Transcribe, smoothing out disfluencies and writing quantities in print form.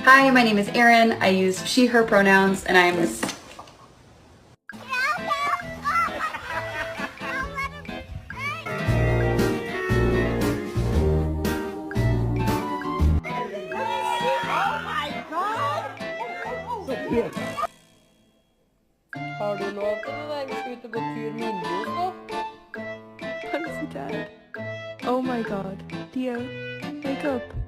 Hi, my name is Erin. I use she, her pronouns, and I am this. Har du lov til å være med ut og gå tur med Indus nå? Pussy Dad. Oh my god. Theo, wake up.